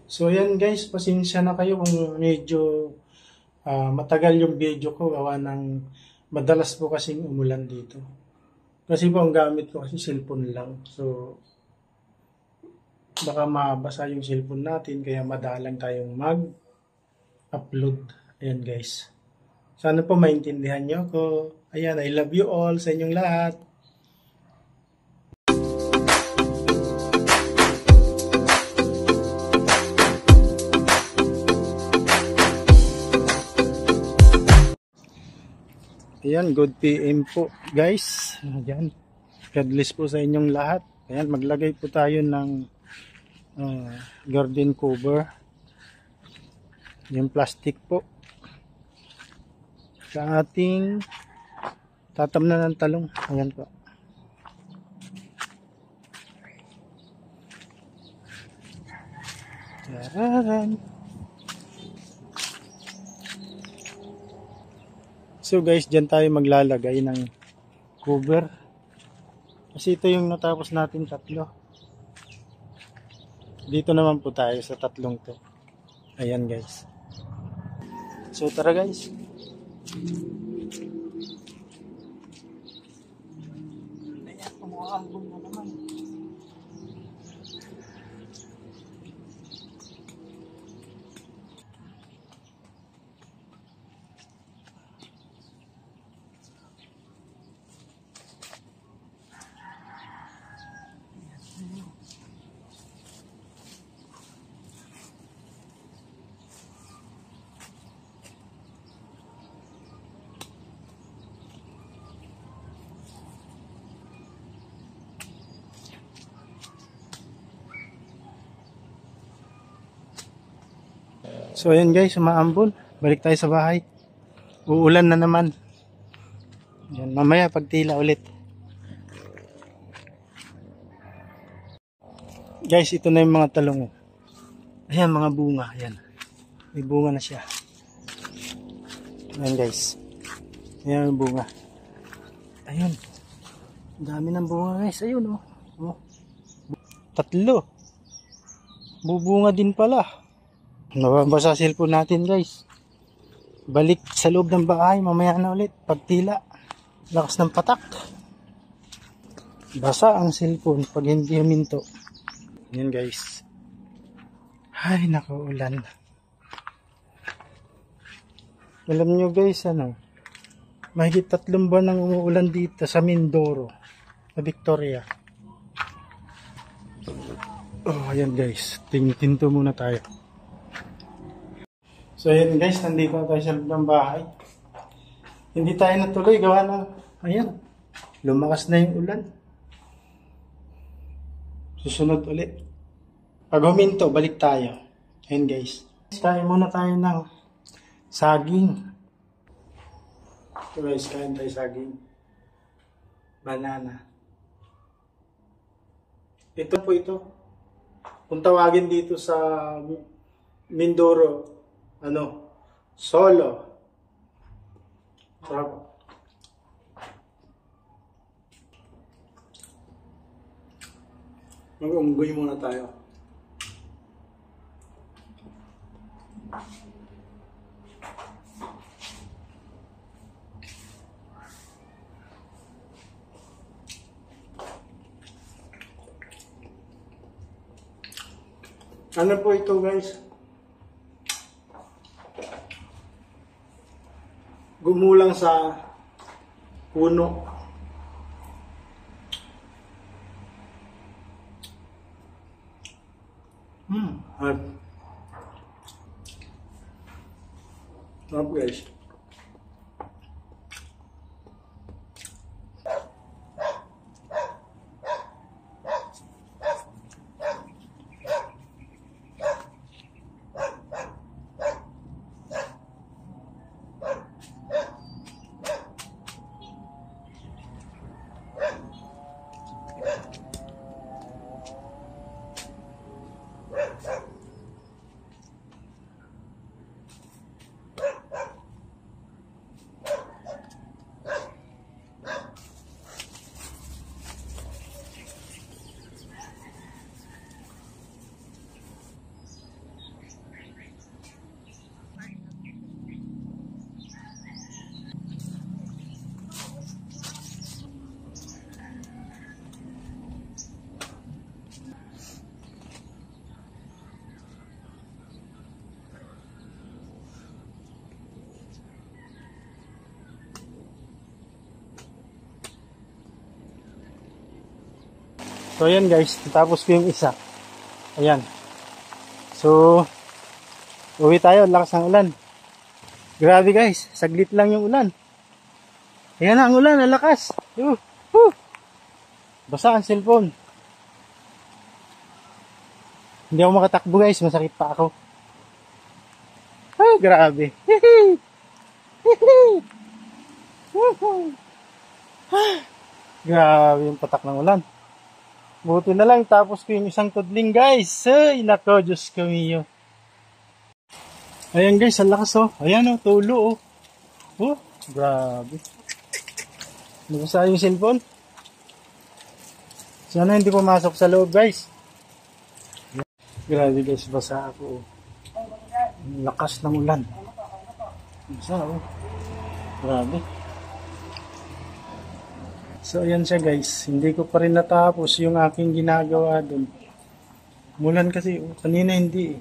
So yan guys, pasensya na kayo kung medyo matagal yung video ko gawa ng madalas po kasing umulan dito. Kasi po ang gamit ko kasi cellphone lang. So baka mabasa yung cellphone natin kaya madalang tayong mag-upload. Ayan guys. Sana po maintindihan nyo ko. Ayan, I love you all sa inyong lahat. Ayan, good PM po guys. Ayan, God bless po sa inyong lahat. Ayan, maglagay po tayo ng garden cover. Yung plastic po. Sa ating tatamnan ng talong. Ayan po. Tararan. So guys, dyan tayo maglalagay ng cover. Kasi ito yung natapos natin tatlo. Dito naman po tayo sa tatlong to. Ayan guys. So tara guys. Ayan, umuambon na naman. So ayan guys, umaambon. Balik tayo sa bahay. Uulan na naman. Ayan, mamaya pagtila ulit. Guys, ito na yung mga talong. Ayan, mga bunga. Ayan. May bunga na siya. Ayan guys. Ayan yung bunga. Ayun. Ang dami ng bunga guys. Ayun oh. Oh. Tatlo. Bubunga din pala. Nababasa cellphone natin guys. Balik sa loob ng bahay. Mamaya na ulit. Pagtila. Lakas ng patak. Basa ang cellphone pag hindi huminto. Yan guys. Ay nakaulan. Alam nyo guys ano. Mahigit 3 buwan nang umuulan dito sa Mindoro. Sa Victoria. Oh ayan guys. Tinto muna tayo. So ayan guys, nandito na tayo sa loob ng bahay. Hindi tayo natuloy, gawa ng, ayan, lumakas na yung ulan. Susunod ulit. Pag huminto, balik tayo. Ayan guys. Kain muna tayo ng saging. Ito guys, kain tayo saging. Banana. Ito po ito. Kung tawagin dito sa Mindoro, solo. Sarap. Mag-unggoy muna tayo. Ano po ito guys? Gumulang sa puno. Harap. Harap guys. So ayan guys, tapos ko yung isa. Ayan. So, uwi tayo, lakas ng ulan. Grabe guys, saglit lang yung ulan. Ayan na ang ulan, ang lakas. Basa ang cellphone. Hindi ako makatakbo guys, masakit pa ako. Ay, grabe. Grabe yung patak ng ulan. Buti na lang, tapos ko yung isang tudling guys. Ay, nako, Diyos ko miyo. Ayan guys, ang lakas oh. Ayan oh, tulo oh. Oh, grabe. Nabasa yung cellphone. Sana hindi pumasok sa loob guys. Grabe guys, basa ako oh. Lakas ng ulan. Basa oh. Grabe. So ayan siya guys, hindi ko pa rin natapos yung aking ginagawa dun. Umulan kasi, kanina hindi eh.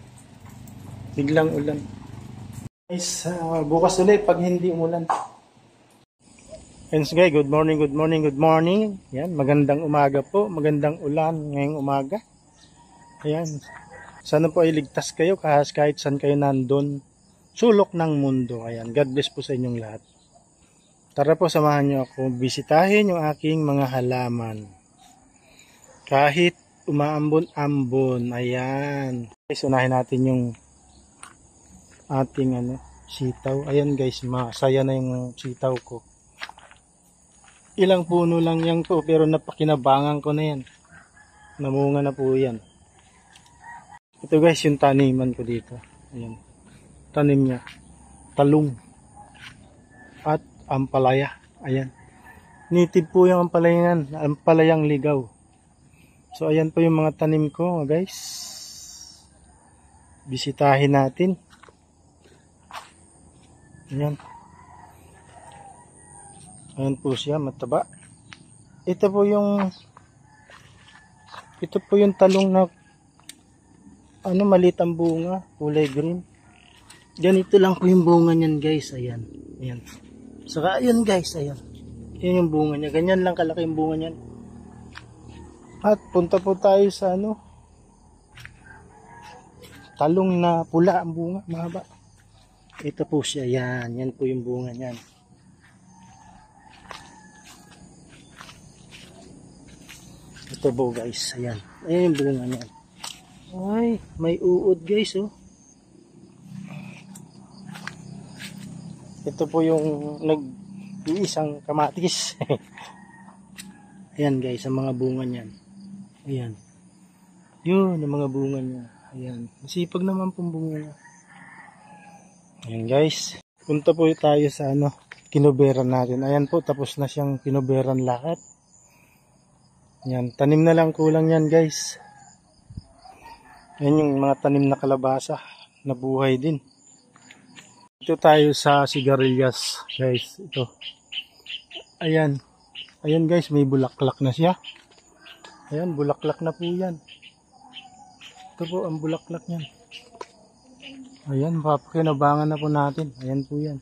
Biglang ulan. Guys, bukas ulit pag hindi umulan. Friends guys, good morning, good morning, good morning. Yan, magandang umaga po, magandang ulan ngayong umaga. Ayan, sana po ay ligtas kayo kahit saan kayo nandun. Sulok ng mundo. Ayan, God bless po sa inyong lahat. Tara po, samahan nyo ako bisitahin yung aking mga halaman. Kahit umaambon-ambon. Ayan. Guys, unahin natin yung ating sitaw. Ayan guys, masaya na yung sitaw ko. Ilang puno lang yan to, pero napakinabangan ko na yan. Namunga na po yan. Ito guys, yung taniman ko dito. Ayan. Tanim niya. Talong. At ampalaya. Ayan. Native po yung ampalayan. Ampalayang ligaw. So ayan po yung mga tanim ko guys. Bisitahin natin. Ayan. Ayan po siya, mataba. Ito po yung talong na maliit ang bunga, kulay green. Ganito lang po yung bunga niyan guys. Ayan. Ayan. Saka ayan guys, ayan. Yan yung bunga niya. Ganyan lang kalaki yung bunga niyan. At punta po tayo sa talong na pula ang bunga, mahaba. Ito po siya, yan. Yan po yung bunga niyan. Ito po guys, ayan. Ayan yung bunga niyan. Ay, may uod guys oh. Ito po yung nag-iisang kamatis. Ayan guys, ang mga bunga niyan. Ayan. Yun, ang mga bunga niya. Ayan. Masipag naman pong bunga niya. Ayan guys. Punta po tayo sa kinuberan natin. Ayan po, tapos na siyang kinuberan lahat. Ayan, tanim na lang kulang yan guys. Ayan yung mga tanim na kalabasa. Nabuhay din. Ito tayo sa sigarilyas guys. Ito. Ayan. Ayan guys, may bulaklak na siya. Ayan, bulaklak na po yan. Ito po ang bulaklak niyan. Ayan, papakinabangan na po natin. Ayan po yan.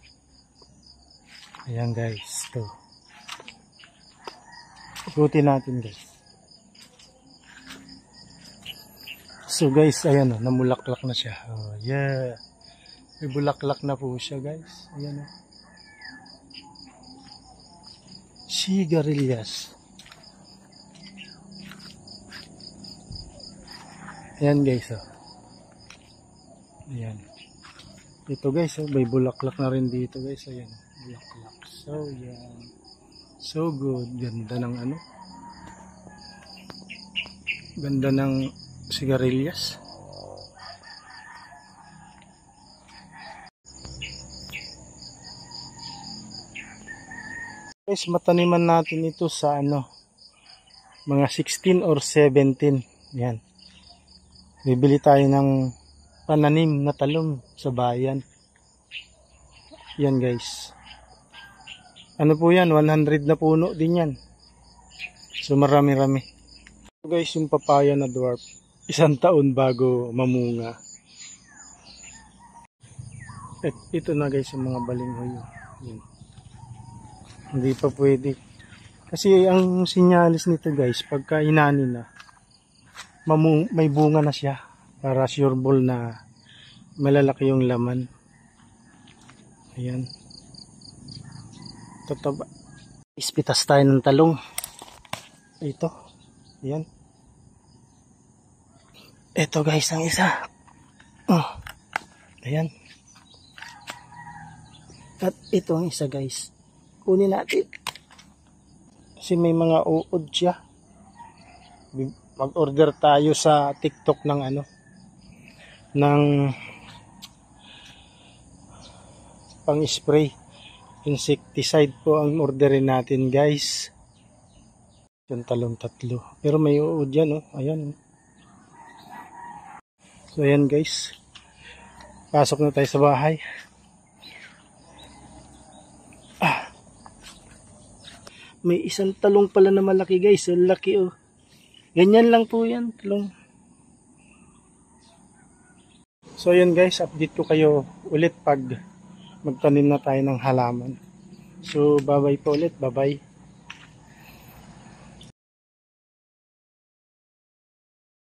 Ayan guys. Ito. Ikutin natin guys. So guys, ayan namulaklak na siya. Oh, yeah. May bulaklak na po siya guys. Ayan o. Sigarilyas. Ayan guys o. Ayan. Ito guys may bulaklak na rin dito guys. Ayan. Bulaklak. So yan. So good. Ganda ng Ganda ng sigarilyas. Guys, mataniman natin ito sa mga 16 or 17. Yan. Bibili tayo ng pananim na talong sa bayan. Yan guys. Ano po yan? 100 na puno din yan. So marami-rami. So guys, yung papaya na dwarf. 1 taon bago mamunga. Ito na guys yung mga balinghoy. Yan. Hindi pa pwede. Kasi ang sinyalis nito guys, pagka inani na, may bunga na siya para sure ball na malalaki yung laman. Ayan. Tataba. Ispitas tayo ng talong. Ito. Ayan. Ito guys, ang isa. Ayan. At ito ang isa guys. Kunin natin. Kasi may mga uod siya. Mag-order tayo sa TikTok ng ng pang-spray. Insecticide po ang orderin natin guys. Yung talong 3. Pero may uod yan Ayan. So ayan guys. Pasok na tayo sa bahay. May isang talong pala na malaki guys. Ang laki Ganyan lang po yan, talong. So yun guys, update ko kayo ulit pag magtanim na tayo ng halaman. So bye bye po ulit, bye bye.